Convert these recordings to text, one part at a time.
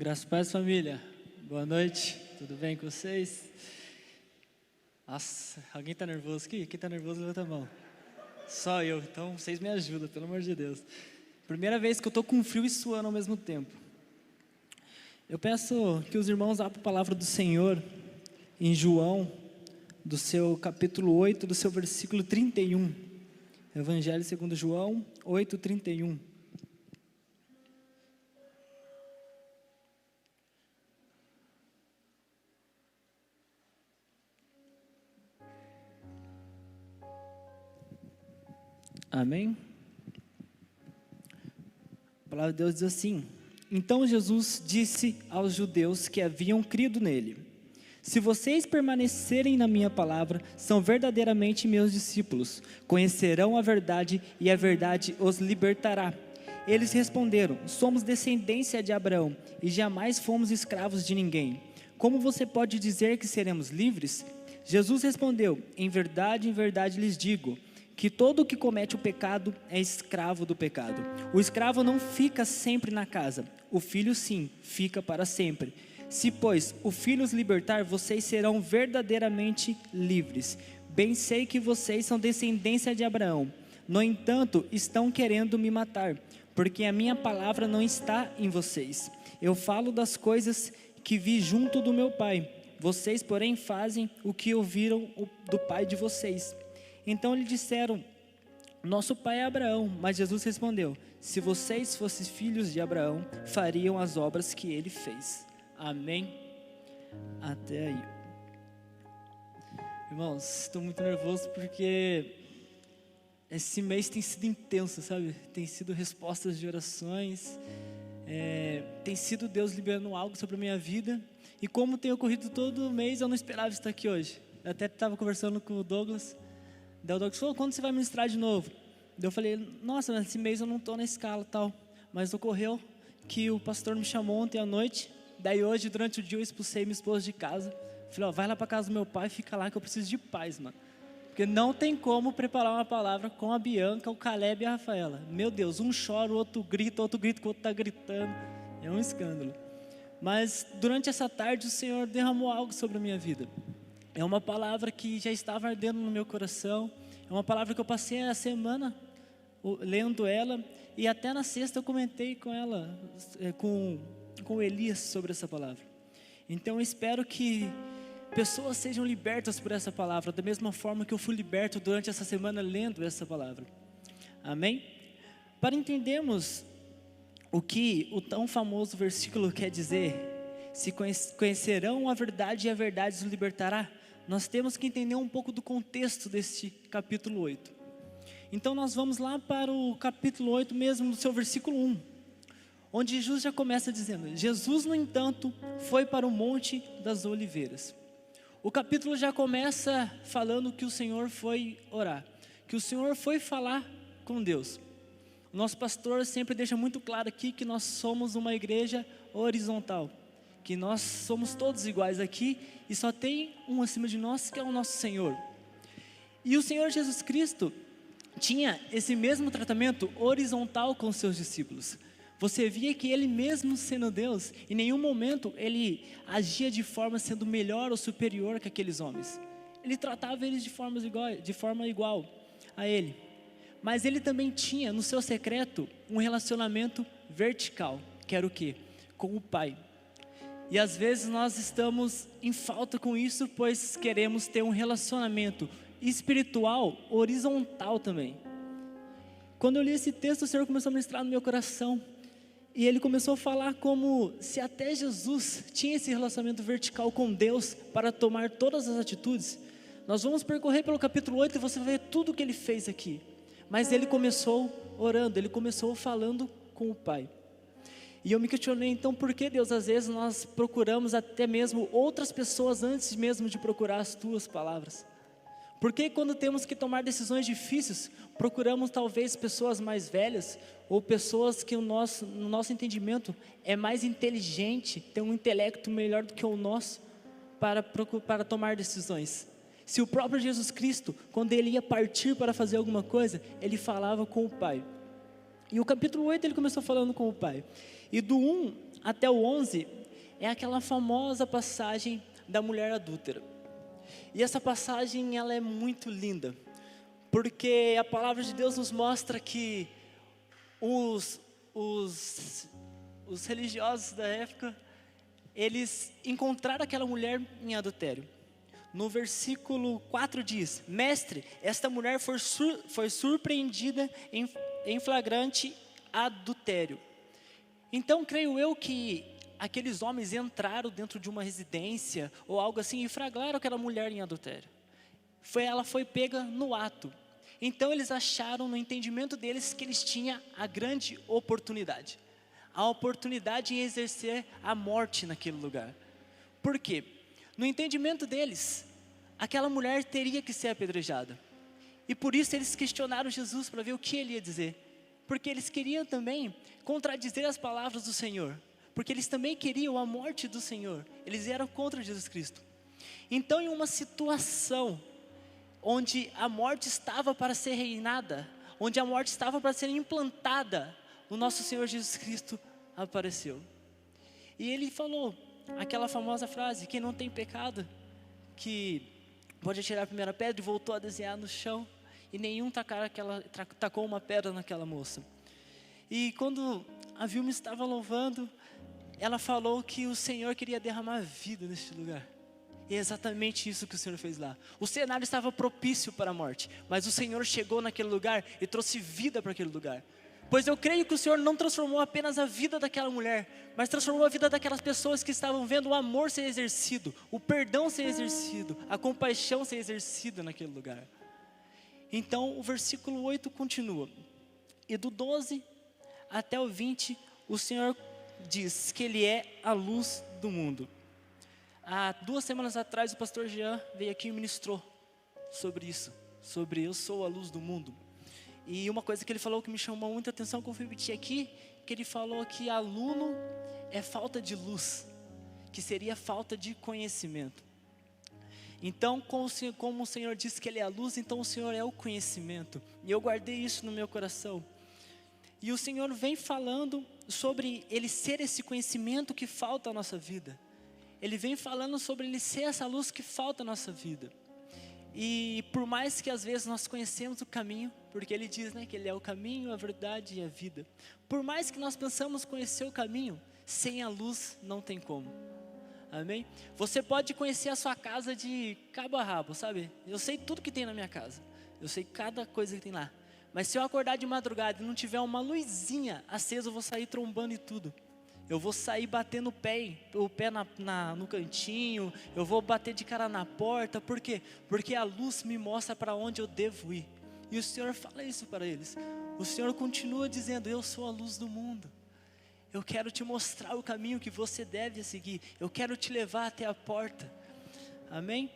Graças a Deus, família. Boa noite, tudo bem com vocês? Nossa, alguém está nervoso aqui? Quem está nervoso, levanta a mão. Só eu, então vocês me ajudam, pelo amor de Deus. Primeira vez que eu estou com frio e suando ao mesmo tempo. Eu peço que os irmãos abram a palavra do Senhor em João, do seu capítulo 8, do seu versículo 31. Evangelho segundo João 8, 31. Amém? A palavra de Deus diz assim: Então Jesus disse aos judeus que haviam crido nele: Se vocês permanecerem na minha palavra, são verdadeiramente meus discípulos, conhecerão a verdade e a verdade os libertará. Eles responderam: Somos descendência de Abraão e jamais fomos escravos de ninguém. Como você pode dizer que seremos livres? Jesus respondeu: em verdade lhes digo, que todo o que comete o pecado é escravo do pecado. O escravo não fica sempre na casa, o filho sim, fica para sempre. Se, pois, o filho os libertar, vocês serão verdadeiramente livres. Bem sei que vocês são descendência de Abraão. No entanto, estão querendo me matar, porque a minha palavra não está em vocês. Eu falo das coisas que vi junto do meu pai. Vocês, porém, fazem o que ouviram do pai de vocês. Então lhe disseram: Nosso pai é Abraão. Mas Jesus respondeu: Se vocês fossem filhos de Abraão, fariam as obras que ele fez. Amém? Até aí. Irmãos, estou muito nervoso porque esse mês tem sido intenso, sabe? Tem sido respostas de orações, tem sido Deus liberando algo sobre a minha vida. E como tem ocorrido todo mês, eu não esperava estar aqui hoje. Eu até estava conversando com o Douglas. Daí o Douglas falou: quando você vai ministrar de novo? Daí eu falei: nossa, esse mês eu não estou na escala tal. Mas ocorreu que o pastor me chamou ontem à noite. Daí hoje, durante o dia, eu expulsei minha esposa de casa. Falei: vai lá para casa do meu pai, fica lá que eu preciso de paz, mano. Porque não tem como preparar uma palavra com a Bianca, o Caleb e a Rafaela. Meu Deus, um chora, o outro grita que o outro está gritando. É um escândalo. Mas durante essa tarde o Senhor derramou algo sobre a minha vida. É uma palavra que já estava ardendo no meu coração. É uma palavra que eu passei a semana lendo ela. E até na sexta eu comentei com ela, com o Elias, sobre essa palavra. Então eu espero que pessoas sejam libertas por essa palavra, da mesma forma que eu fui liberto durante essa semana lendo essa palavra. Amém? Para entendermos o que o tão famoso versículo quer dizer, se conhecerão a verdade e a verdade os libertará, nós temos que entender um pouco do contexto deste capítulo 8. Então nós vamos lá para o capítulo 8 mesmo, no seu versículo 1, onde Jesus já começa dizendo: Jesus, no entanto, foi para o Monte das Oliveiras. O capítulo já começa falando que o Senhor foi orar, que o Senhor foi falar com Deus. O nosso pastor sempre deixa muito claro aqui que nós somos uma igreja horizontal, que nós somos todos iguais aqui e só tem um acima de nós, que é o nosso Senhor. E o Senhor Jesus Cristo tinha esse mesmo tratamento horizontal com os seus discípulos. Você via que ele mesmo sendo Deus, em nenhum momento ele agia de forma sendo melhor ou superior que aqueles homens. Ele tratava eles de forma igual a ele. Mas ele também tinha no seu secreto um relacionamento vertical, que era o quê? Com o Pai. E às vezes nós estamos em falta com isso, pois queremos ter um relacionamento espiritual horizontal também. Quando eu li esse texto, o Senhor começou a ministrar no meu coração. E ele começou a falar como se até Jesus tinha esse relacionamento vertical com Deus para tomar todas as atitudes. Nós vamos percorrer pelo capítulo 8 e você vai ver tudo o que ele fez aqui. Mas ele começou orando, ele começou falando com o Pai. E eu me questionei, então, por que, Deus, às vezes nós procuramos até mesmo outras pessoas antes mesmo de procurar as tuas palavras? Por que quando temos que tomar decisões difíceis, procuramos talvez pessoas mais velhas, ou pessoas que no nosso entendimento é mais inteligente, tem um intelecto melhor do que o nosso, para tomar decisões? Se o próprio Jesus Cristo, quando ele ia partir para fazer alguma coisa, ele falava com o Pai. E o capítulo 8 ele começou falando com o Pai. E do 1 até o 11 é aquela famosa passagem da mulher adúltera. E essa passagem ela é muito linda, porque a palavra de Deus nos mostra que os religiosos da época, eles encontraram aquela mulher em adultério. No versículo 4 diz: Mestre, esta mulher foi surpreendida em flagrante adultério. Então creio eu que aqueles homens entraram dentro de uma residência ou algo assim e flagraram aquela mulher em adultério. Ela foi pega no ato. Então eles acharam no entendimento deles que eles tinham a grande oportunidade. A oportunidade em exercer a morte naquele lugar. Por quê? No entendimento deles, aquela mulher teria que ser apedrejada. E por isso eles questionaram Jesus para ver o que ele ia dizer. Porque eles queriam também contradizer as palavras do Senhor. Porque eles também queriam a morte do Senhor. Eles eram contra Jesus Cristo. Então, em uma situação onde a morte estava para ser reinada, onde a morte estava para ser implantada, o nosso Senhor Jesus Cristo apareceu. E ele falou aquela famosa frase: quem não tem pecado, que pode atirar a primeira pedra, e voltou a desenhar no chão, e nenhum tacou uma pedra naquela moça. E quando a Vilma estava louvando, ela falou que o Senhor queria derramar vida neste lugar. E é exatamente isso que o Senhor fez lá. O cenário estava propício para a morte, mas o Senhor chegou naquele lugar e trouxe vida para aquele lugar. Pois eu creio que o Senhor não transformou apenas a vida daquela mulher, mas transformou a vida daquelas pessoas que estavam vendo o amor ser exercido, o perdão ser exercido, a compaixão ser exercida naquele lugar. Então o versículo 8 continua. E do 12 até o 20, o Senhor diz que Ele é a luz do mundo. Há 2 semanas atrás o pastor Jean veio aqui e ministrou sobre isso, sobre eu sou a luz do mundo. E uma coisa que ele falou que me chamou muita atenção, que eu fui repetir aqui, que ele falou que aluno é falta de luz, que seria falta de conhecimento. Então, como o Senhor disse que Ele é a luz, então o Senhor é o conhecimento. E eu guardei isso no meu coração. E o Senhor vem falando sobre Ele ser esse conhecimento que falta à nossa vida. Ele vem falando sobre Ele ser essa luz que falta à nossa vida. E por mais que às vezes nós conhecemos o caminho, porque Ele diz, né, que Ele é o caminho, a verdade e a vida. Por mais que nós pensamos conhecer o caminho, sem a luz não tem como. Amém? Você pode conhecer a sua casa de cabo a rabo, sabe? Eu sei tudo que tem na minha casa. Eu sei cada coisa que tem lá. Mas se eu acordar de madrugada e não tiver uma luzinha acesa, eu vou sair trombando e tudo. Eu vou sair batendo o pé no cantinho, eu vou bater de cara na porta. Por quê? Porque a luz me mostra para onde eu devo ir. E o Senhor fala isso para eles. O Senhor continua dizendo: eu sou a luz do mundo. Eu quero te mostrar o caminho que você deve seguir. Eu quero te levar até a porta. Amém?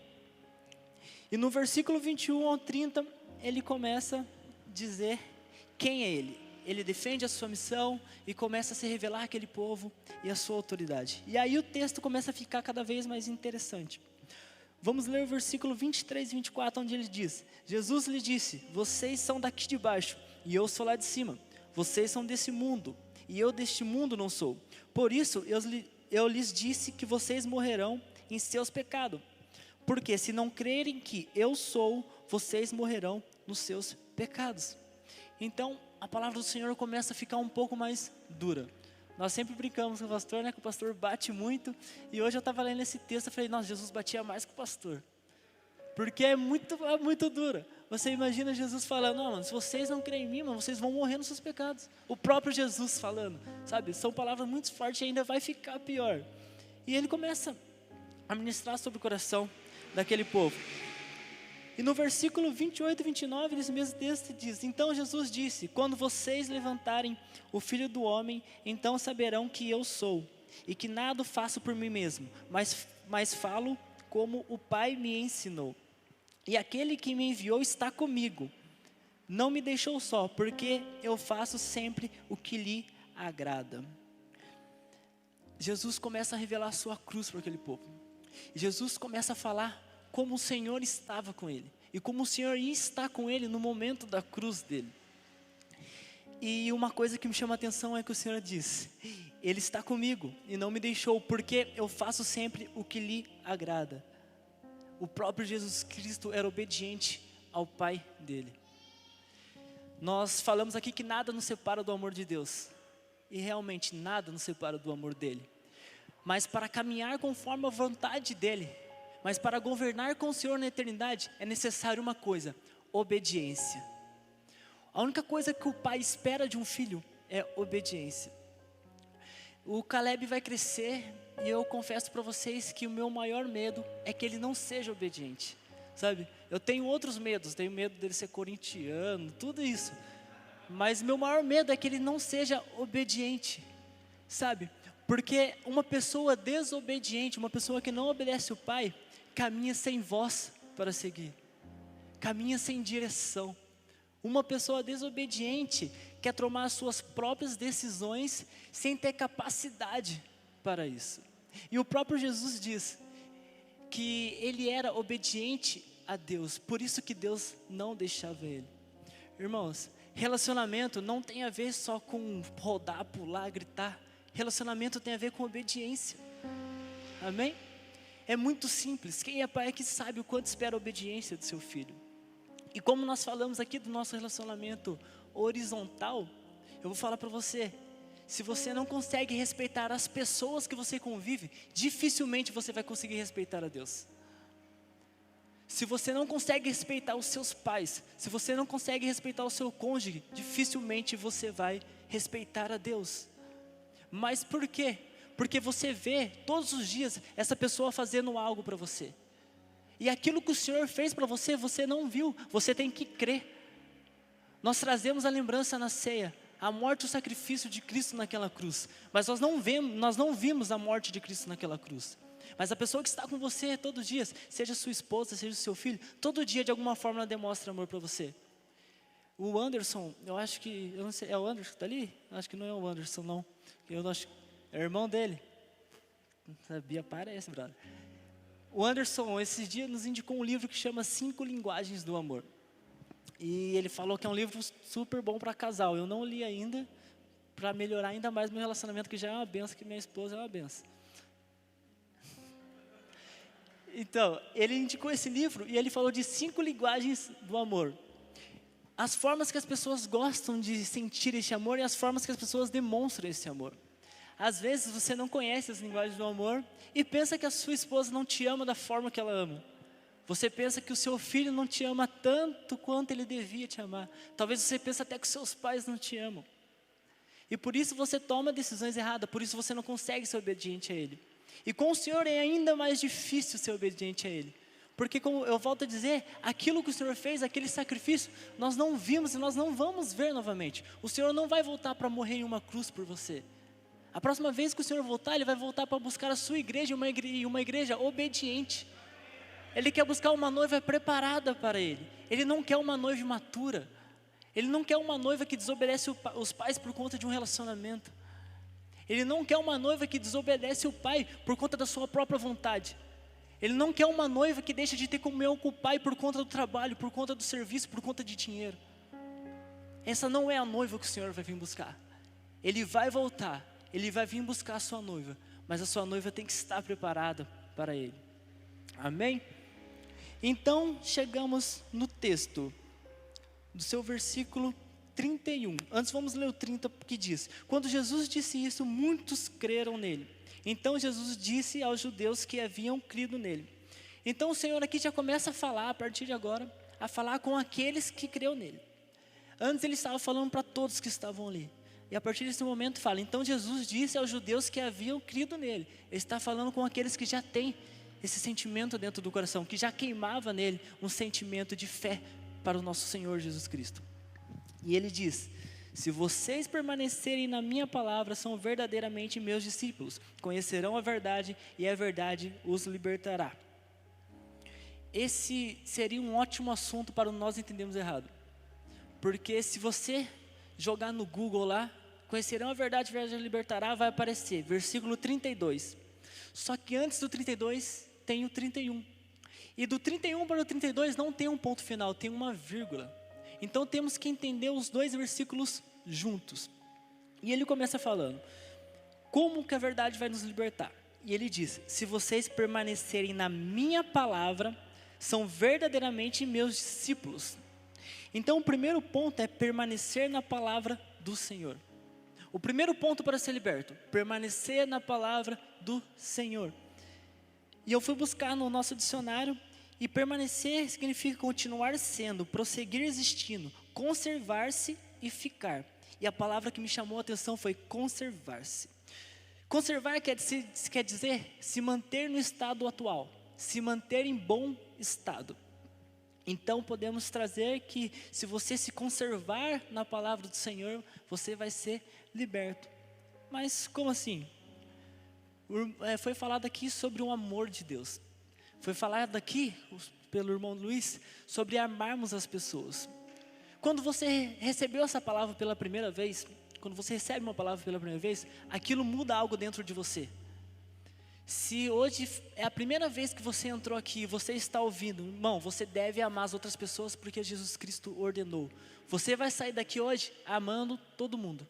E no versículo 21 ao 30, ele começa a dizer quem é Ele. Ele defende a sua missão e começa a se revelar àquele povo e a sua autoridade. E aí o texto começa a ficar cada vez mais interessante. Vamos ler o versículo 23 e 24, onde ele diz: Jesus lhe disse: vocês são daqui de baixo e eu sou lá de cima. Vocês são desse mundo e eu deste mundo não sou. Por isso eu lhes disse que vocês morrerão em seus pecados. Porque se não crerem que eu sou, vocês morrerão nos seus pecados. Então a palavra do Senhor começa a ficar um pouco mais dura. Nós sempre brincamos com o pastor, né? Que o pastor bate muito. E hoje eu estava lendo esse texto e falei: nossa, Jesus batia mais que o pastor. Porque é muito dura. Você imagina Jesus falando: não, mano, se vocês não creem em mim, mano, vocês vão morrer nos seus pecados. O próprio Jesus falando, sabe? São palavras muito fortes e ainda vai ficar pior. E ele começa a ministrar sobre o coração daquele povo. E no versículo 28 e 29, nesse mesmo texto diz: então Jesus disse: quando vocês levantarem o Filho do Homem, então saberão que eu sou, e que nada faço por mim mesmo, mas falo como o Pai me ensinou. E aquele que me enviou está comigo, não me deixou só, porque eu faço sempre o que lhe agrada. Jesus começa a revelar a sua cruz para aquele povo. Jesus começa a falar como o Senhor estava com ele, e como o Senhor ia estar com ele no momento da cruz dele. E uma coisa que me chama a atenção é que o Senhor diz: Ele está comigo e não me deixou, porque eu faço sempre o que lhe agrada. O próprio Jesus Cristo era obediente ao Pai dele. Nós falamos aqui que nada nos separa do amor de Deus. E realmente nada nos separa do amor dele. Mas para caminhar conforme a vontade dele, mas para governar com o Senhor na eternidade, é necessário uma coisa: obediência. A única coisa que o pai espera de um filho é obediência. O Caleb vai crescer e eu confesso para vocês que o meu maior medo é que ele não seja obediente, sabe? Eu tenho outros medos, tenho medo dele ser corintiano, tudo isso. Mas meu maior medo é que ele não seja obediente, sabe? Porque uma pessoa desobediente, uma pessoa que não obedece o pai, caminha sem voz para seguir, caminha sem direção. Uma pessoa desobediente quer tomar as suas próprias decisões sem ter capacidade para isso. E o próprio Jesus diz que ele era obediente a Deus, por isso que Deus não deixava ele. Irmãos, relacionamento não tem a ver só com rodar, pular, gritar. Relacionamento tem a ver com obediência. Amém? É muito simples. Quem é pai é que sabe o quanto espera a obediência do seu filho. E como nós falamos aqui do nosso relacionamento horizontal, eu vou falar para você: se você não consegue respeitar as pessoas que você convive, dificilmente você vai conseguir respeitar a Deus. Se você não consegue respeitar os seus pais, se você não consegue respeitar o seu cônjuge, dificilmente você vai respeitar a Deus. Mas por quê? Porque você vê todos os dias essa pessoa fazendo algo para você. E aquilo que o Senhor fez para você, você não viu, você tem que crer. Nós trazemos a lembrança na ceia, a morte e o sacrifício de Cristo naquela cruz. Mas nós não vimos a morte de Cristo naquela cruz. Mas a pessoa que está com você todos os dias, seja sua esposa, seja seu filho, todo dia de alguma forma ela demonstra amor para você. O Anderson, eu não sei, é o Anderson que está ali? Acho que não é o Anderson não. É o irmão dele. Não sabia, parece, brother. O Anderson, esses dias, nos indicou um livro que chama 5 Linguagens do Amor. E ele falou que é um livro super bom para casal. Eu não li ainda, para melhorar ainda mais meu relacionamento, que já é uma benção, que minha esposa é uma benção. Então, ele indicou esse livro e ele falou de 5 linguagens do amor. As formas que as pessoas gostam de sentir esse amor e as formas que as pessoas demonstram esse amor. Às vezes você não conhece as linguagens do amor e pensa que a sua esposa não te ama da forma que ela ama. Você pensa que o seu filho não te ama tanto quanto ele devia te amar. Talvez você pense até que os seus pais não te amam. E por isso você toma decisões erradas, por isso você não consegue ser obediente a Ele. E com o Senhor é ainda mais difícil ser obediente a Ele. Porque, como eu volto a dizer, aquilo que o Senhor fez, aquele sacrifício, nós não vimos e nós não vamos ver novamente. O Senhor não vai voltar para morrer em uma cruz por você. A próxima vez que o Senhor voltar, Ele vai voltar para buscar a sua igreja e uma igreja obediente. Ele quer buscar uma noiva preparada para Ele. Ele não quer uma noiva imatura. Ele não quer uma noiva que desobedece os pais por conta de um relacionamento. Ele não quer uma noiva que desobedece o pai por conta da sua própria vontade. Ele não quer uma noiva que deixa de ter comunhão com o pai por conta do trabalho, por conta do serviço, por conta de dinheiro. Essa não é a noiva que o Senhor vai vir buscar. Ele vai voltar, Ele vai vir buscar a sua noiva, mas a sua noiva tem que estar preparada para Ele. Amém? Então, chegamos no texto do seu versículo 31. Antes vamos ler o 30, que diz: quando Jesus disse isso, muitos creram nele. Então Jesus disse aos judeus que haviam crido nele. Então o Senhor aqui já começa a falar, a partir de agora, a falar com aqueles que creram nele. Antes ele estava falando para todos que estavam ali. E a partir desse momento fala: então Jesus disse aos judeus que haviam crido nele. Ele está falando com aqueles que já têm esse sentimento dentro do coração, que já queimava nele um sentimento de fé para o nosso Senhor Jesus Cristo. E ele diz: se vocês permanecerem na minha palavra, são verdadeiramente meus discípulos, conhecerão a verdade e a verdade os libertará. Esse seria um ótimo assunto para nós entendermos errado. Porque se você jogar no Google lá, conhecerão a verdade os libertará, vai aparecer, versículo 32. Só que antes do 32 tem o 31. E do 31 para o 32 não tem um ponto final, tem uma vírgula. Então temos que entender os dois versículos juntos. E ele começa falando: como que a verdade vai nos libertar? E ele diz: se vocês permanecerem na minha palavra, são verdadeiramente meus discípulos. Então o primeiro ponto é permanecer na palavra do Senhor. O primeiro ponto para ser liberto: permanecer na palavra do Senhor. E eu fui buscar no nosso dicionário, e permanecer significa continuar sendo, prosseguir existindo, conservar-se e ficar. E a palavra que me chamou a atenção foi conservar-se. Conservar quer dizer se manter no estado atual, se manter em bom estado. Então podemos trazer que se você se conservar na palavra do Senhor, você vai ser liberto. Mas como assim? Foi falado aqui sobre o amor de Deus. Foi falado aqui pelo irmão Luiz sobre amarmos as pessoas. Quando você recebeu essa palavra pela primeira vez, quando você recebe uma palavra pela primeira vez, aquilo muda algo dentro de você. Se hoje é a primeira vez que você entrou aqui e você está ouvindo, irmão, você deve amar as outras pessoas porque Jesus Cristo ordenou. Você vai sair daqui hoje amando todo mundo.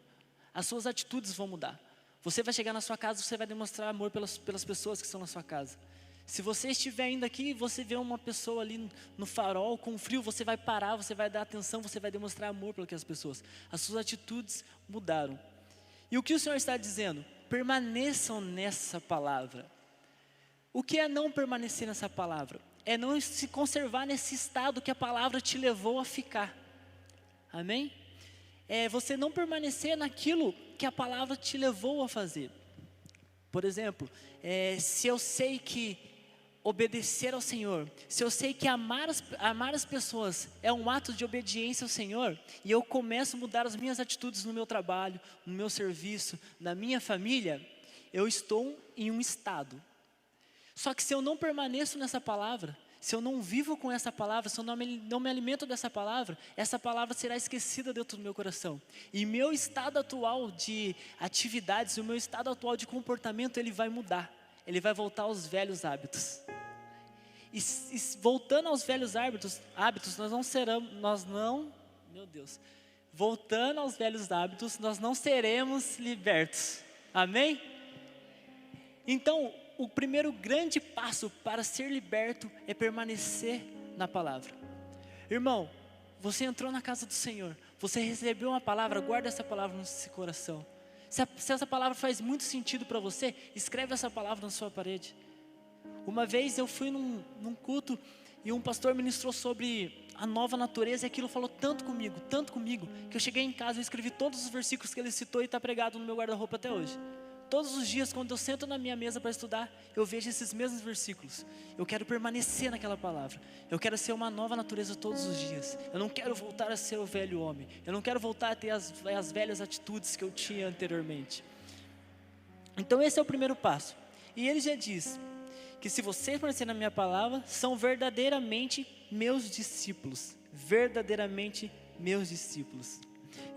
As suas atitudes vão mudar. Você vai chegar na sua casa, você vai demonstrar amor pelas pessoas que estão na sua casa. Se você estiver indo aqui e você vê uma pessoa ali no farol com frio, você vai parar, você vai dar atenção, você vai demonstrar amor para aquelas pessoas. As suas atitudes mudaram. E o que o Senhor está dizendo? Permaneçam nessa palavra. O que é não permanecer nessa palavra? É não se conservar nesse estado que a palavra te levou a ficar. Amém? É você não permanecer naquilo que a palavra te levou a fazer. Por exemplo, se eu sei que obedecer ao Senhor, se eu sei que amar as pessoas é um ato de obediência ao Senhor, e eu começo a mudar as minhas atitudes no meu trabalho, no meu serviço, na minha família, eu estou em um estado. Só que se eu não permaneço nessa palavra, se eu não vivo com essa palavra, se eu não me alimento dessa palavra, essa palavra será esquecida dentro do meu coração. E meu estado atual de atividades, o meu estado atual de comportamento, ele vai mudar. Ele vai voltar aos velhos hábitos. E voltando aos velhos hábitos, voltando aos velhos hábitos, nós não seremos libertos. Amém? Então, o primeiro grande passo para ser liberto é permanecer na palavra. Irmão, você entrou na casa do Senhor, você recebeu uma palavra, guarda essa palavra no seu coração. Se essa palavra faz muito sentido para você, escreve essa palavra na sua parede. Uma vez eu fui num culto e um pastor ministrou sobre a nova natureza, e aquilo falou tanto comigo, que eu cheguei em casa e escrevi todos os versículos que ele citou e está pregado no meu guarda-roupa até hoje. Todos os dias, quando eu sento na minha mesa para estudar, eu vejo esses mesmos versículos. Eu quero permanecer naquela palavra. Eu quero ser uma nova natureza todos os dias. Eu não quero voltar a ser o velho homem. Eu não quero voltar a ter as velhas atitudes que eu tinha anteriormente. Então esse é o primeiro passo. E ele já diz que se vocês permanecerem na minha palavra, são verdadeiramente meus discípulos. Verdadeiramente meus discípulos.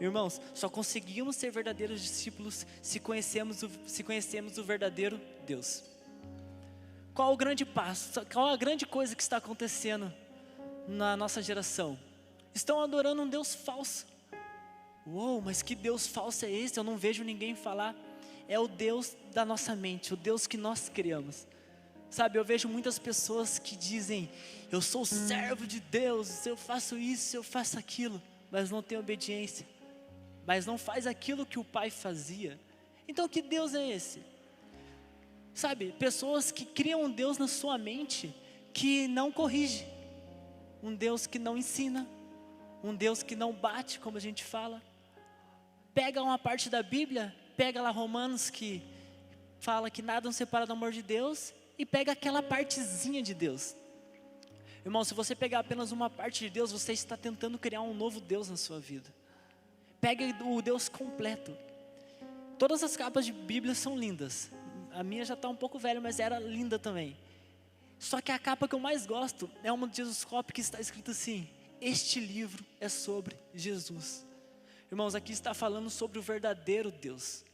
Irmãos, só conseguimos ser verdadeiros discípulos se conhecemos o verdadeiro Deus. Qual o grande passo? Qual a grande coisa que está acontecendo na nossa geração? Estão adorando um Deus falso. Uou, mas que Deus falso é esse? Eu não vejo ninguém falar. É o Deus da nossa mente, o Deus que nós criamos. Sabe, eu vejo muitas pessoas que dizem: eu sou servo de Deus, eu faço isso, eu faço aquilo, mas não tem obediência, mas não faz aquilo que o pai fazia. Então que Deus é esse? Sabe, pessoas que criam um Deus na sua mente que não corrige, um Deus que não ensina, um Deus que não bate, como a gente fala. Pega uma parte da Bíblia, pega lá Romanos que fala que nada nos separa do amor de Deus, e pega aquela partezinha de Deus. Irmão, se você pegar apenas uma parte de Deus, você está tentando criar um novo Deus na sua vida. Pega o Deus completo. Todas as capas de Bíblia são lindas. A minha já está um pouco velha, mas era linda também. Só que a capa que eu mais gosto é uma de Jesus Cop, que está escrito assim: este livro é sobre Jesus. Irmãos, aqui está falando sobre o verdadeiro Deus.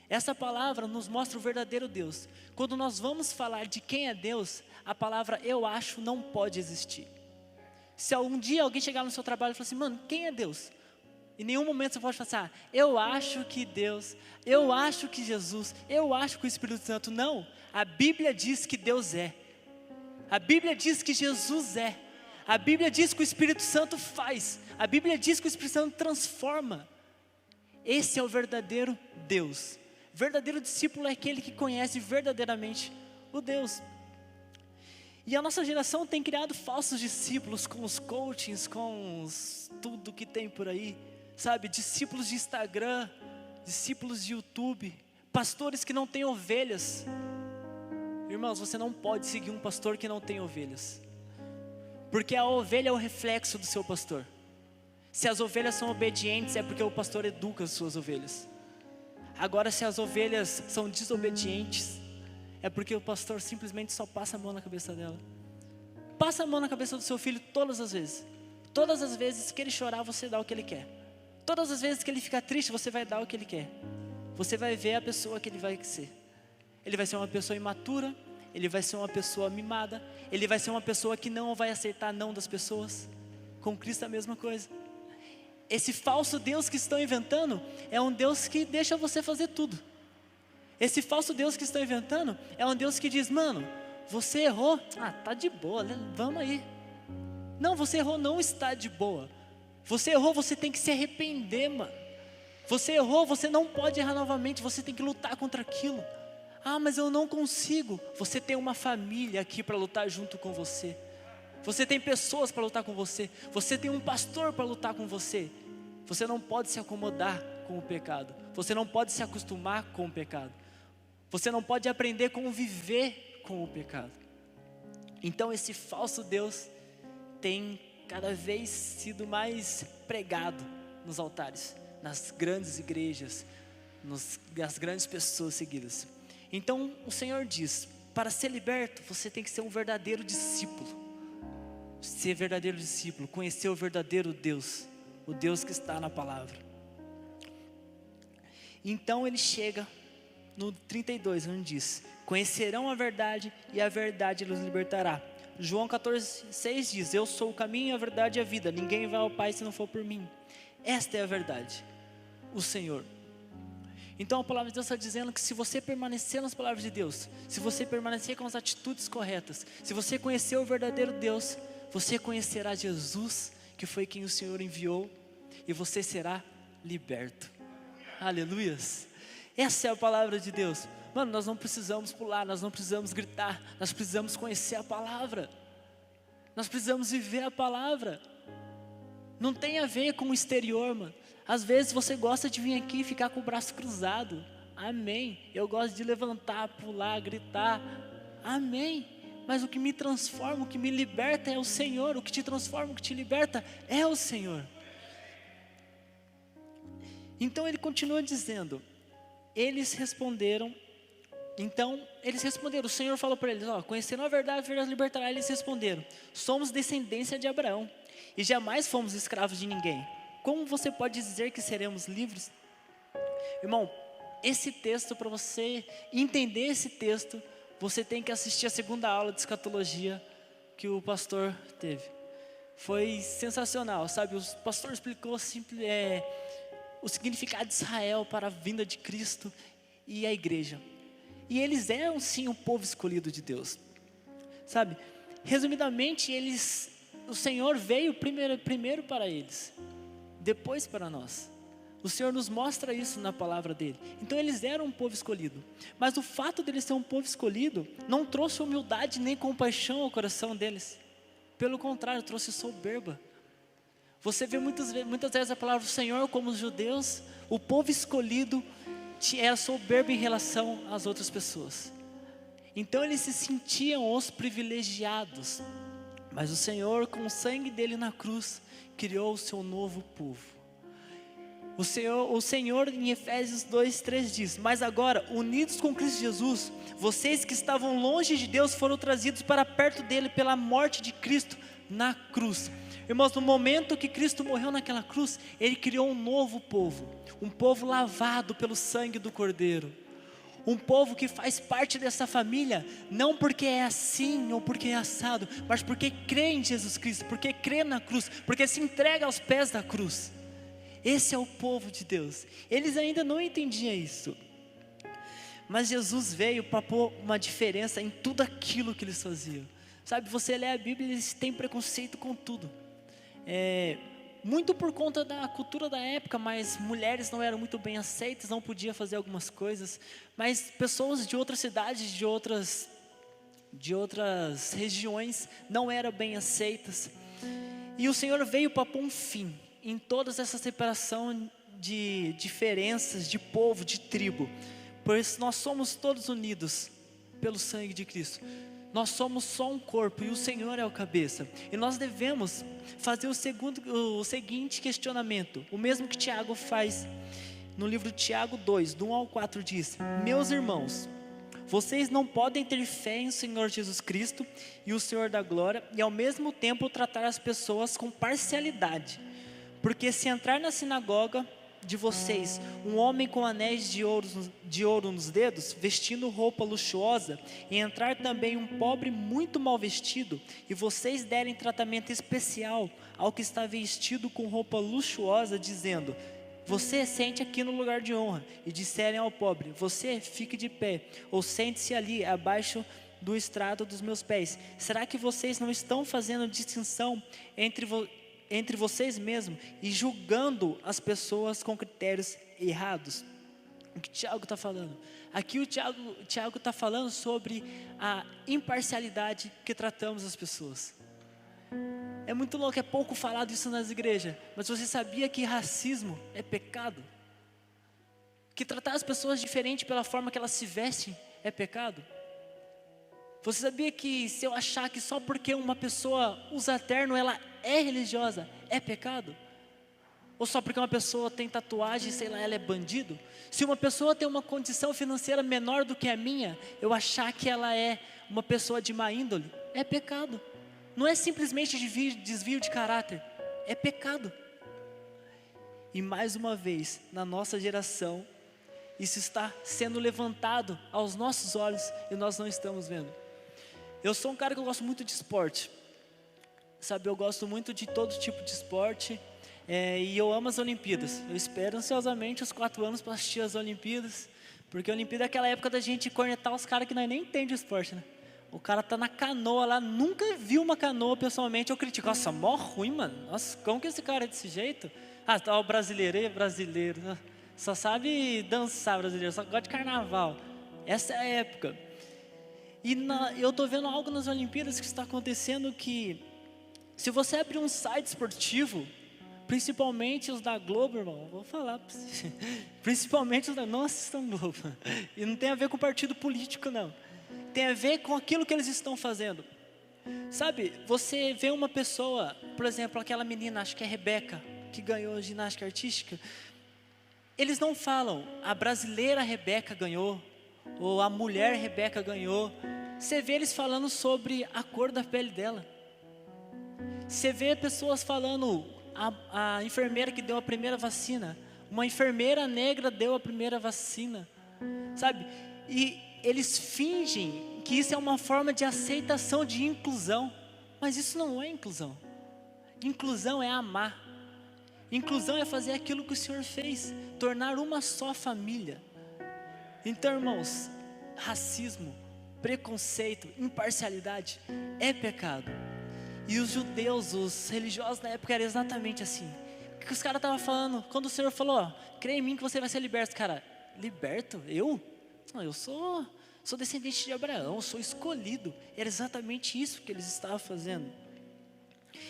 Essa palavra nos mostra o verdadeiro Deus. Quando nós vamos falar de quem é Deus, a palavra eu acho não pode existir. Se algum dia alguém chegar no seu trabalho e falar assim: mano, quem é Deus? Em nenhum momento você pode pensar, eu acho que Deus, eu acho que Jesus, eu acho que o Espírito Santo. Não, a Bíblia diz que Deus é. A Bíblia diz que Jesus é. A Bíblia diz que o Espírito Santo faz. A Bíblia diz que o Espírito Santo transforma. Esse é o verdadeiro Deus. O verdadeiro discípulo é aquele que conhece verdadeiramente o Deus. E a nossa geração tem criado falsos discípulos com os coachings, com tudo que tem por aí, sabe? Discípulos de Instagram, discípulos de YouTube, pastores que não têm ovelhas. Irmãos, você não pode seguir um pastor que não tem ovelhas, porque a ovelha é o reflexo do seu pastor. Se as ovelhas são obedientes, é porque o pastor educa as suas ovelhas. Agora, se as ovelhas são desobedientes, é porque o pastor simplesmente só passa a mão na cabeça dela. Passa a mão na cabeça do seu filho todas as vezes. Todas as vezes que ele chorar, você dá o que ele quer. Todas as vezes que ele ficar triste, você vai dar o que ele quer. Você vai ver a pessoa que ele vai ser. Ele vai ser uma pessoa imatura, ele vai ser uma pessoa mimada, ele vai ser uma pessoa que não vai aceitar não das pessoas. Com Cristo é a mesma coisa. Esse falso Deus que estão inventando é um Deus que deixa você fazer tudo. Esse falso Deus que estão inventando é um Deus que diz, mano, você errou, tá de boa, vamos aí. Não, você errou, não está de boa. Você errou, você tem que se arrepender, mano. Você errou, você não pode errar novamente, você tem que lutar contra aquilo. Mas eu não consigo. Você tem uma família aqui para lutar junto com você. Você tem pessoas para lutar com você. Você tem um pastor para lutar com você. Você não pode se acomodar com o pecado. Você não pode se acostumar com o pecado. Você não pode aprender como viver com o pecado. Então esse falso Deus tem cada vez sido mais pregado nos altares, nas grandes igrejas, nas grandes pessoas seguidas. Então o Senhor diz, para ser liberto, você tem que ser um verdadeiro discípulo. Ser verdadeiro discípulo, conhecer o verdadeiro Deus, o Deus que está na palavra. Então ele chega no 32, onde diz, conhecerão a verdade e a verdade os libertará. João 14,6 diz, eu sou o caminho, a verdade e a vida, ninguém vai ao Pai se não for por mim. Esta é a verdade, o Senhor. Então a palavra de Deus está dizendo que se você permanecer nas palavras de Deus, se você permanecer com as atitudes corretas, se você conhecer o verdadeiro Deus, você conhecerá Jesus, que foi quem o Senhor enviou, e você será liberto. Aleluias. Essa é a palavra de Deus. Mano, nós não precisamos pular, nós não precisamos gritar, nós precisamos conhecer a palavra. Nós precisamos viver a palavra. Não tem a ver com o exterior, mano. Às vezes você gosta de vir aqui e ficar com o braço cruzado. Amém. Eu gosto de levantar, pular, gritar. Amém. Mas o que me transforma, o que me liberta é o Senhor. O que te transforma, o que te liberta é o Senhor. Então ele continua dizendo, eles responderam, o Senhor falou para eles, conheceram a verdade libertará. Eles responderam, somos descendência de Abraão, e jamais fomos escravos de ninguém. Como você pode dizer que seremos livres? Irmão, esse texto, para você entender esse texto, você tem que assistir a segunda aula de escatologia que o pastor teve. Foi sensacional, sabe? O pastor explicou o significado de Israel para a vinda de Cristo e a igreja. E eles eram sim o povo escolhido de Deus, sabe? Resumidamente, o Senhor veio primeiro para eles, depois para nós. O Senhor nos mostra isso na palavra dele. Então eles eram um povo escolhido. Mas o fato deles ser um povo escolhido não trouxe humildade nem compaixão ao coração deles. Pelo contrário, trouxe soberba. Você vê muitas vezes a palavra do Senhor como os judeus, o povo escolhido era soberbo em relação às outras pessoas. Então eles se sentiam os privilegiados. Mas o Senhor, com o sangue dele na cruz, criou o seu novo povo. O Senhor em Efésios 2:3 diz, mas agora, unidos com Cristo Jesus, vocês que estavam longe de Deus foram trazidos para perto dele pela morte de Cristo na cruz. Irmãos, no momento que Cristo morreu naquela cruz, ele criou um novo povo, um povo lavado pelo sangue do Cordeiro, um povo que faz parte dessa família, não porque é assim ou porque é assado, mas porque crê em Jesus Cristo, porque crê na cruz, porque se entrega aos pés da cruz. Esse é o povo de Deus. Eles ainda não entendiam isso. Mas Jesus veio para pôr uma diferença em tudo aquilo que eles faziam. Sabe, você lê a Bíblia e eles têm preconceito com tudo. Muito por conta da cultura da época, mas mulheres não eram muito bem aceitas, não podiam fazer algumas coisas. Mas pessoas de outras cidades, de outras regiões, não eram bem aceitas. E o Senhor veio para pôr um fim em toda essa separação de diferenças, de povo, de tribo. Pois nós somos todos unidos pelo sangue de Cristo. Nós somos só um corpo e o Senhor é o cabeça. E nós devemos fazer o seguinte questionamento, o mesmo que Tiago faz no livro de Tiago 2, do 1 ao 4 diz: meus irmãos, vocês não podem ter fé em Senhor Jesus Cristo e o Senhor da glória, e ao mesmo tempo tratar as pessoas com parcialidade. Porque se entrar na sinagoga de vocês um homem com anéis de ouro nos dedos, vestindo roupa luxuosa, e entrar também um pobre muito mal vestido, e vocês derem tratamento especial ao que está vestido com roupa luxuosa, dizendo: você sente aqui no lugar de honra, e disserem ao pobre: você fique de pé, ou sente-se ali abaixo do estrado dos meus pés, será que vocês não estão fazendo distinção entre vocês mesmos e julgando as pessoas com critérios errados? O que Tiago está falando? Aqui o Tiago está falando sobre a imparcialidade que tratamos as pessoas. É muito louco, é pouco falado isso nas igrejas, mas você sabia que racismo é pecado? Que tratar as pessoas diferente pela forma que elas se vestem é pecado? Você sabia que se eu achar que só porque uma pessoa usa terno ela é religiosa, é pecado? Ou só porque uma pessoa tem tatuagem, sei lá, ela é bandido? Se uma pessoa tem uma condição financeira menor do que a minha, eu achar que ela é uma pessoa de má índole, é pecado. Não é simplesmente desvio de caráter, é pecado. E mais uma vez, na nossa geração, isso está sendo levantado aos nossos olhos e nós não estamos vendo. Eu sou um cara que eu gosto muito de esporte. Sabe, eu gosto muito de todo tipo de esporte, e eu amo as Olimpíadas. Eu espero ansiosamente os 4 anos para assistir as Olimpíadas, porque a Olimpíada é aquela época da gente cornetar os caras que nós nem entendem o esporte, né? O cara tá na canoa lá, nunca viu uma canoa pessoalmente, eu critico: nossa, mó ruim, mano, nossa, como que esse cara é desse jeito? Ah, tá, o brasileiro, né? Só sabe dançar brasileiro, só gosta de carnaval. Essa é a época. E eu estou vendo algo nas Olimpíadas que está acontecendo que, se você abrir um site esportivo, principalmente os da Globo, irmão, vou falar para você, principalmente os da, não assistam Globo, e não tem a ver com partido político não, tem a ver com aquilo que eles estão fazendo. Sabe, você vê uma pessoa, por exemplo, aquela menina, acho que é Rebeca, que ganhou ginástica artística, eles não falam: a brasileira Rebeca ganhou, ou a mulher Rebeca ganhou. Você vê eles falando sobre a cor da pele dela. Você vê pessoas falando: a enfermeira que deu a primeira vacina, uma enfermeira negra deu a primeira vacina, sabe? E eles fingem que isso é uma forma de aceitação, de inclusão, mas isso não é inclusão. Inclusão é amar. Inclusão é fazer aquilo que o Senhor fez, tornar uma só família. Então, irmãos, racismo, preconceito, imparcialidade é pecado. E os judeus, os religiosos na época eram exatamente assim. O que os caras estavam falando? Quando o Senhor falou: ó, crê em mim que você vai ser liberto. Cara, liberto? Eu? Não, eu sou descendente de Abraão, sou escolhido. Era exatamente isso que eles estavam fazendo.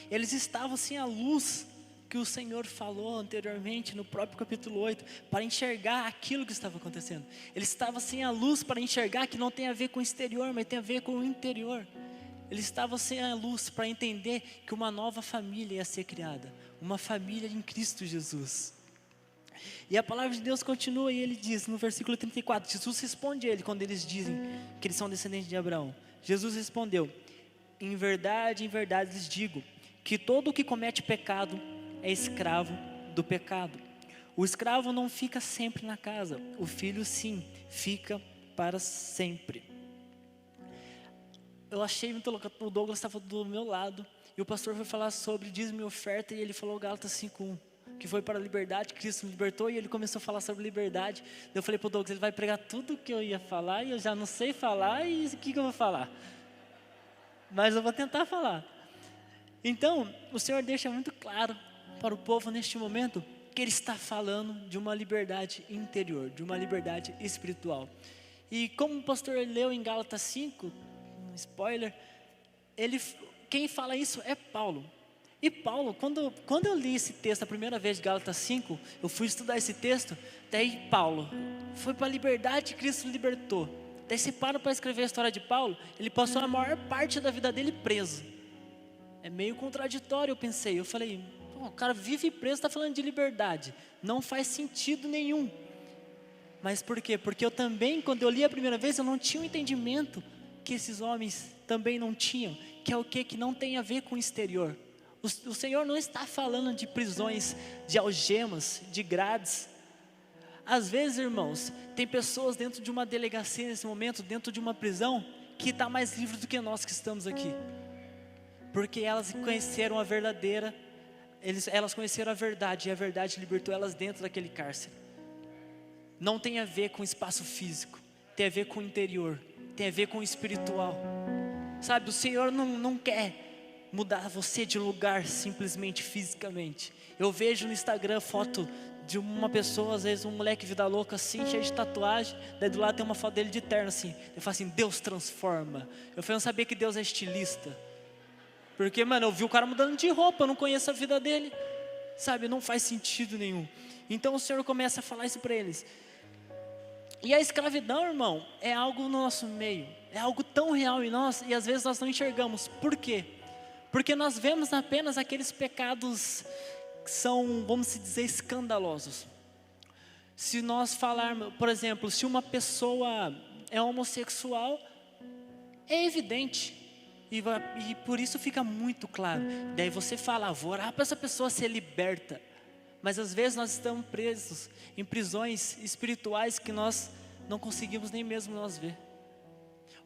Eles estavam sem a luz que o Senhor falou anteriormente no próprio capítulo 8, para enxergar aquilo que estava acontecendo. Ele estava sem a luz para enxergar que não tem a ver com o exterior, mas tem a ver com o interior. Ele estava sem a luz para entender que uma nova família ia ser criada, uma família em Cristo Jesus. E a palavra de Deus continua e ele diz no versículo 34, Jesus responde a ele quando eles dizem que eles são descendentes de Abraão. Jesus respondeu: em verdade lhes digo, que todo o que comete pecado é escravo do pecado. O escravo não fica sempre na casa, o filho sim, fica para sempre. Eu achei muito louco, o Douglas estava do meu lado, e o pastor foi falar sobre dízimo e oferta, e ele falou Gálatas 5:1, que foi para a liberdade, Cristo me libertou, e ele começou a falar sobre liberdade. Eu falei para o Douglas, ele vai pregar tudo o que eu ia falar, e eu já não sei falar, e o que eu vou falar? Mas eu vou tentar falar. Então, o Senhor deixa muito claro para o povo neste momento, que Ele está falando de uma liberdade interior, de uma liberdade espiritual. E como o pastor leu em Gálatas 5, um spoiler, quem fala isso é Paulo. E Paulo, quando eu li esse texto a primeira vez de Gálatas 5, eu fui estudar esse texto, daí Paulo, foi para a liberdade que Cristo libertou. Daí se para escrever a história de Paulo, ele passou a maior parte da vida dele preso. É meio contraditório, eu falei, o cara vive preso, está falando de liberdade, não faz sentido nenhum. Mas por quê? Porque eu também, quando eu li a primeira vez, eu não tinha um entendimento que esses homens também não tinham, que é o que não tem a ver com o exterior. O Senhor não está falando de prisões, de algemas, de grades. Às vezes, irmãos, tem pessoas dentro de uma delegacia nesse momento, dentro de uma prisão, que está mais livre do que nós que estamos aqui. Porque elas conheceram a verdadeira, elas conheceram a verdade, e a verdade libertou elas dentro daquele cárcere. Não tem a ver com espaço físico, tem a ver com o interior, tem a ver com o espiritual. Sabe, o Senhor não quer mudar você de lugar simplesmente fisicamente. Eu vejo no Instagram foto de uma pessoa, às vezes um moleque vida louca assim, cheio de tatuagem, daí do lado tem uma foto dele de terno assim. Eu falo assim, Deus transforma. Eu não sabia que Deus é estilista. Porque, mano, eu vi o cara mudando de roupa, eu não conheço a vida dele. Sabe, não faz sentido nenhum. Então o Senhor começa a falar isso para eles. E a escravidão, irmão, é algo no nosso meio. É algo tão real em nós, e às vezes nós não enxergamos. Por quê? Porque nós vemos apenas aqueles pecados que são, vamos dizer, escandalosos. Se nós falarmos, por exemplo, se uma pessoa é homossexual, é evidente. E por isso fica muito claro. Daí você fala, vou orar para essa pessoa ser liberta. Mas às vezes nós estamos presos em prisões espirituais que nós não conseguimos nem mesmo nós ver.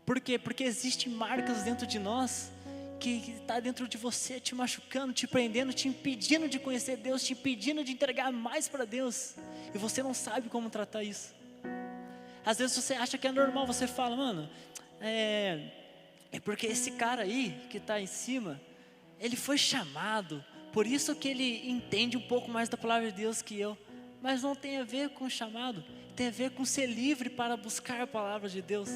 Por quê? Porque existem marcas dentro de nós, que está dentro de você, te machucando, te prendendo, te impedindo de conhecer Deus, te impedindo de entregar mais para Deus. E você não sabe como tratar isso. Às vezes você acha que é normal, você fala, mano, é porque esse cara aí, que está em cima, ele foi chamado, por isso que ele entende um pouco mais da palavra de Deus que eu. Mas não tem a ver com o chamado, tem a ver com ser livre para buscar a palavra de Deus.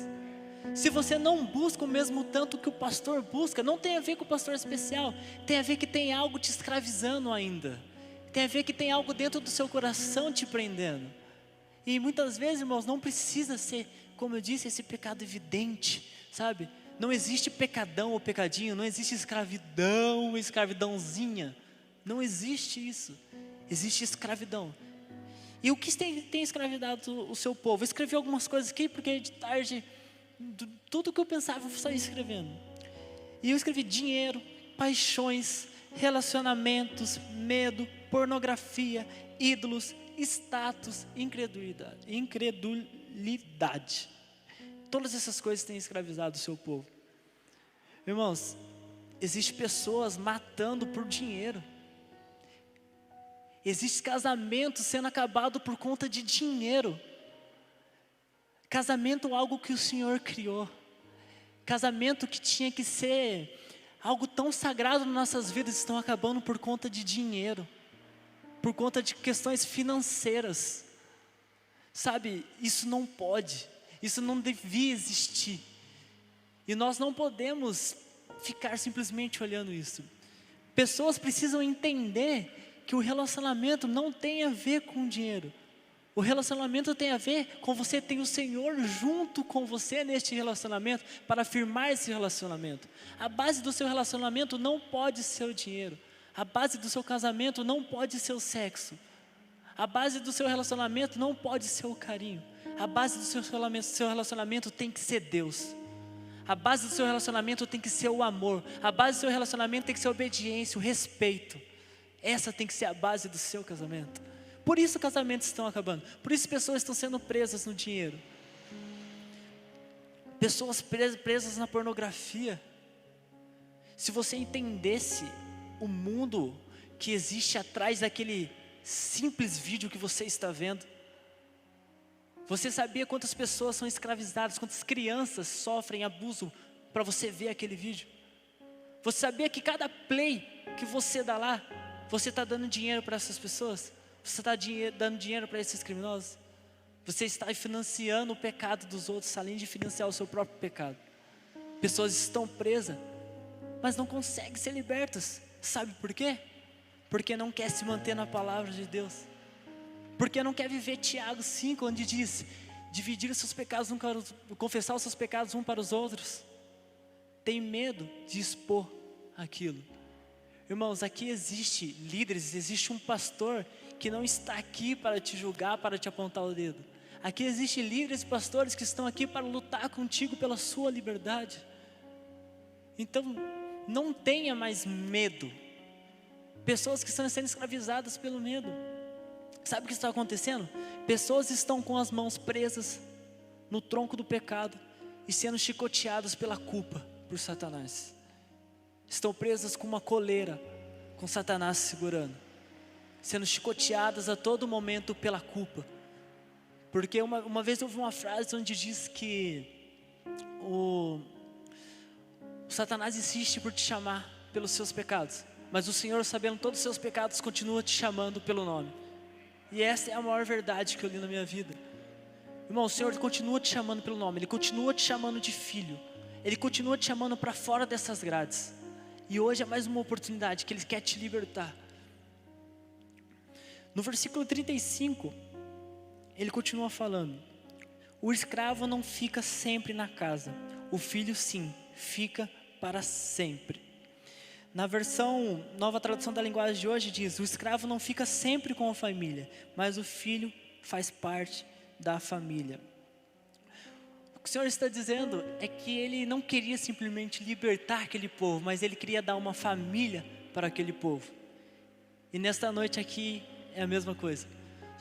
Se você não busca o mesmo tanto que o pastor busca, não tem a ver com o pastor especial, tem a ver que tem algo te escravizando ainda, tem a ver que tem algo dentro do seu coração te prendendo. E muitas vezes, irmãos, não precisa ser, como eu disse, esse pecado evidente, sabe? Não existe pecadão ou pecadinho, não existe escravidão ou escravidãozinha, não existe isso, existe escravidão. E o que tem escravizado o seu povo? Eu escrevi algumas coisas aqui, porque de tarde, tudo que eu pensava eu saía escrevendo. E eu escrevi dinheiro, paixões, relacionamentos, medo, pornografia, ídolos, status, incredulidade. Todas essas coisas têm escravizado o seu povo. Irmãos, existem pessoas matando por dinheiro. Existe casamento sendo acabado por conta de dinheiro. Casamento é algo que o Senhor criou. Casamento que tinha que ser algo tão sagrado nas nossas vidas, estão acabando por conta de dinheiro, por conta de questões financeiras. Sabe, isso não pode, isso não devia existir. E nós não podemos ficar simplesmente olhando isso. Pessoas precisam entender que o relacionamento não tem a ver com dinheiro. O relacionamento tem a ver com você ter o Senhor junto com você neste relacionamento, para afirmar esse relacionamento. A base do seu relacionamento não pode ser o dinheiro. A base do seu casamento não pode ser o sexo. A base do seu relacionamento não pode ser o carinho. A base do seu relacionamento tem que ser Deus. A base do seu relacionamento tem que ser o amor. A base do seu relacionamento tem que ser a obediência, o respeito. Essa tem que ser a base do seu casamento. Por isso casamentos estão acabando. Por isso pessoas estão sendo presas no dinheiro. Pessoas presas na pornografia. Se você entendesse o mundo que existe atrás daquele simples vídeo que você está vendo? Você sabia quantas pessoas são escravizadas, quantas crianças sofrem abuso para você ver aquele vídeo? Você sabia que cada play que você dá lá, você está dando dinheiro para essas pessoas? Você está dando dinheiro para esses criminosos? Você está financiando o pecado dos outros, além de financiar o seu próprio pecado. Pessoas estão presas, mas não conseguem ser libertas. Sabe por quê? Porque não quer se manter na palavra de Deus. Porque não quer viver Tiago 5, onde diz: dividir os seus pecados, confessar os seus pecados um para os outros. Tem medo de expor aquilo. Irmãos, aqui existe líderes, existe um pastor que não está aqui para te julgar, para te apontar o dedo. Aqui existe líderes e pastores que estão aqui para lutar contigo pela sua liberdade. Então, não tenha mais medo. Pessoas que estão sendo escravizadas pelo medo. Sabe o que está acontecendo? Pessoas estão com as mãos presas no tronco do pecado e sendo chicoteadas pela culpa por Satanás. Estão presas com uma coleira, com Satanás segurando, sendo chicoteadas a todo momento pela culpa. Porque uma vez eu ouvi uma frase onde diz que o Satanás insiste por te chamar pelos seus pecados, mas o Senhor, sabendo todos os seus pecados, continua te chamando pelo nome. E essa é a maior verdade que eu li na minha vida. Irmão, o Senhor continua te chamando pelo nome, Ele continua te chamando de filho, Ele continua te chamando para fora dessas grades. E hoje é mais uma oportunidade que Ele quer te libertar. No versículo 35, Ele continua falando: o escravo não fica sempre na casa, o filho sim, fica para sempre. Na versão Nova Tradução da Linguagem de hoje diz: o escravo não fica sempre com a família, mas o filho faz parte da família. O que o Senhor está dizendo é que Ele não queria simplesmente libertar aquele povo, mas Ele queria dar uma família para aquele povo. E nesta noite aqui é a mesma coisa.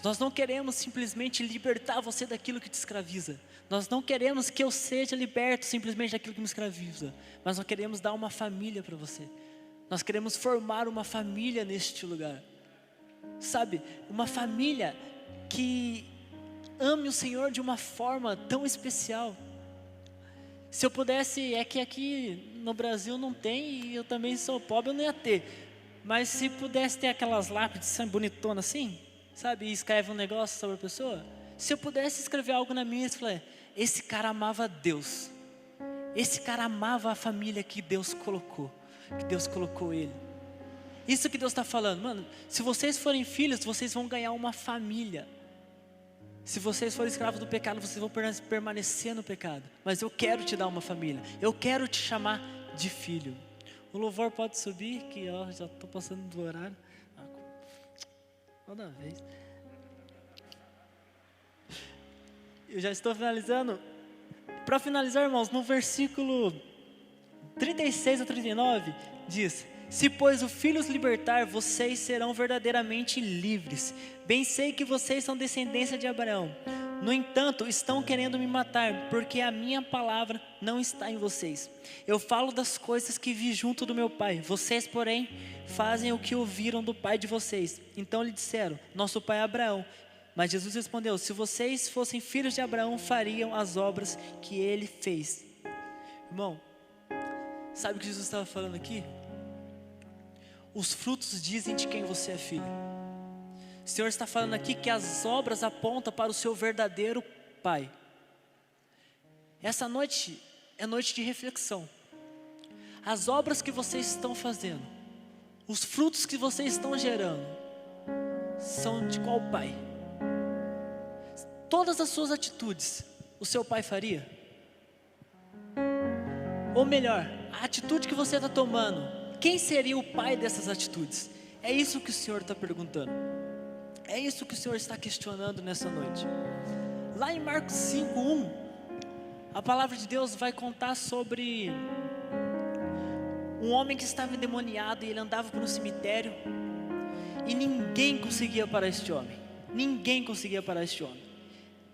Nós não queremos simplesmente libertar você daquilo que te escraviza. Nós não queremos que eu seja liberto simplesmente daquilo que me escraviza. Mas nós queremos dar uma família para você. Nós queremos formar uma família neste lugar. Sabe, uma família que ame o Senhor de uma forma tão especial. Se eu pudesse, é que aqui no Brasil não tem, e eu também sou pobre, eu não ia ter. Mas se pudesse ter aquelas lápides bonitonas assim, sabe, e escreve um negócio sobre a pessoa. Se eu pudesse escrever algo na minha, eu falei: esse cara amava Deus. Esse cara amava a família que Deus colocou ele. Isso que Deus está falando, mano, se vocês forem filhos, vocês vão ganhar uma família. Se vocês forem escravos do pecado, vocês vão permanecer no pecado. Mas eu quero te dar uma família. Eu quero te chamar de filho. O louvor pode subir, que ó, já estou passando do horário. Toda vez. Eu já estou finalizando. Para finalizar, irmãos, no versículo 36 a 39, diz: se pois o Filho os libertar, vocês serão verdadeiramente livres. Bem sei que vocês são descendência de Abraão. No entanto, estão querendo me matar, porque a minha palavra não está em vocês. Eu falo das coisas que vi junto do meu pai. Vocês, porém, fazem o que ouviram do pai de vocês. Então lhe disseram: nosso pai é Abraão. Mas Jesus respondeu: se vocês fossem filhos de Abraão, fariam as obras que ele fez. Irmão, sabe o que Jesus estava falando aqui? Os frutos dizem de quem você é filho. O Senhor está falando aqui que as obras apontam para o seu verdadeiro Pai. Essa noite é noite de reflexão. As obras que vocês estão fazendo, os frutos que vocês estão gerando, são de qual Pai? Todas as suas atitudes, o seu Pai faria? Ou melhor, a atitude que você está tomando, quem seria o pai dessas atitudes? É isso que o Senhor está perguntando. É isso que o Senhor está questionando nessa noite. Lá em Marcos 5:1, a palavra de Deus vai contar sobre um homem que estava endemoniado e ele andava por um cemitério e ninguém conseguia parar este homem. Ninguém conseguia parar este homem.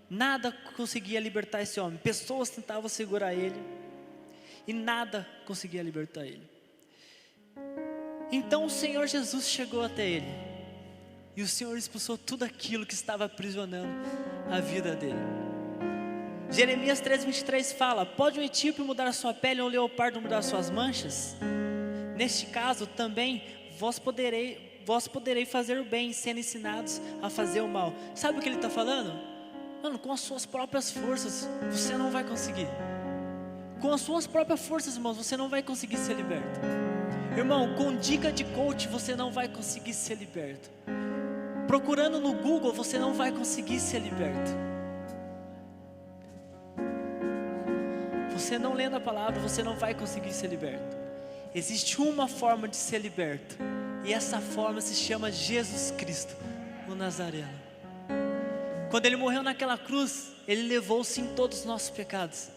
Nada conseguia libertar esse homem. Pessoas tentavam segurar ele e nada conseguia libertar ele. Então o Senhor Jesus chegou até ele E o Senhor expulsou tudo aquilo que estava aprisionando a vida dele. Jeremias 3:23 fala: pode um etíope mudar a sua pele ou um leopardo mudar suas manchas? Neste caso também vós poderei fazer o bem, sendo ensinados a fazer o mal. Sabe o que ele está falando? Mano, com as suas próprias forças você não vai conseguir. Com as suas próprias forças, irmãos, você não vai conseguir ser liberto. Irmão, com dica de coach você não vai conseguir ser liberto. Procurando no Google você não vai conseguir ser liberto. Você não lendo a palavra você não vai conseguir ser liberto. Existe uma forma de ser liberto, e essa forma se chama Jesus Cristo, o Nazareno. Quando Ele morreu naquela cruz, Ele levou sim todos os nossos pecados.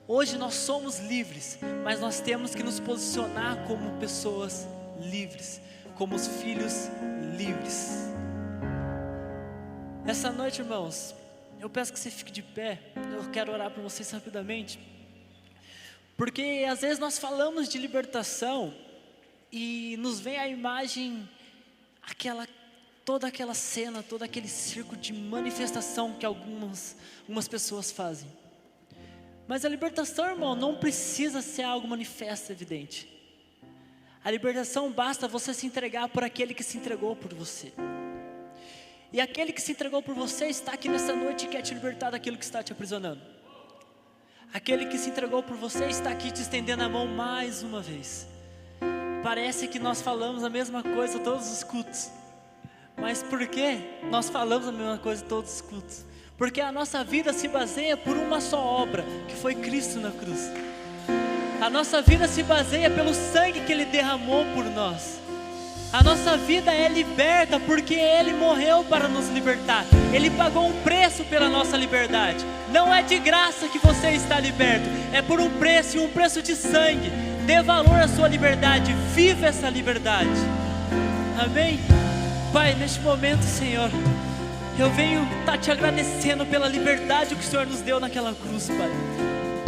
Hoje nós somos livres, mas nós temos que nos posicionar como pessoas livres, como os filhos livres. Essa noite, irmãos, eu peço que você fique de pé. Eu quero orar por vocês rapidamente, porque às vezes nós falamos de libertação e nos vem a imagem, toda aquela cena, todo aquele circo de manifestação que algumas pessoas fazem. Mas a libertação, irmão, não precisa ser algo manifesto, evidente. A libertação basta você se entregar por aquele que se entregou por você. E aquele que se entregou por você está aqui nessa noite e quer te libertar daquilo que está te aprisionando. Aquele que se entregou por você está aqui te estendendo a mão mais uma vez. Parece que nós falamos a mesma coisa todos os cultos. Mas por que nós falamos a mesma coisa todos os cultos? Porque a nossa vida se baseia por uma só obra, que foi Cristo na cruz. A nossa vida se baseia pelo sangue que Ele derramou por nós. A nossa vida é liberta porque Ele morreu para nos libertar. Ele pagou um preço pela nossa liberdade. Não é de graça que você está liberto, é por um preço, e um preço de sangue. Dê valor à sua liberdade, viva essa liberdade. Amém? Pai, neste momento, Senhor, eu venho estar te agradecendo pela liberdade que o Senhor nos deu naquela cruz, Pai.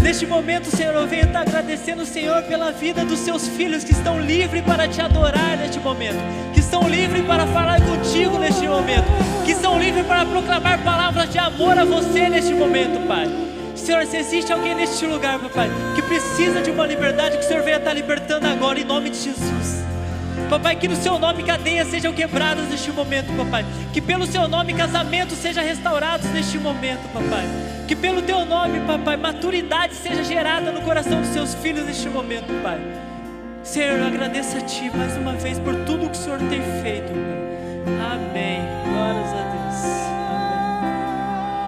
Neste momento, Senhor, eu venho estar agradecendo, Senhor, pela vida dos seus filhos que estão livres para te adorar neste momento, que estão livres para falar contigo neste momento, que estão livres para proclamar palavras de amor a você neste momento, Pai. Senhor, se existe alguém neste lugar, Papai, que precisa de uma liberdade, que o Senhor venha estar libertando agora, em nome de Jesus. Papai, que no seu nome cadeias sejam quebradas neste momento, Papai. Que pelo seu nome casamentos sejam restaurados neste momento, Papai. Que pelo teu nome, Papai, maturidade seja gerada no coração dos seus filhos neste momento, Pai. Senhor, eu agradeço a Ti mais uma vez por tudo que o Senhor tem feito, Pai. Amém. Glórias a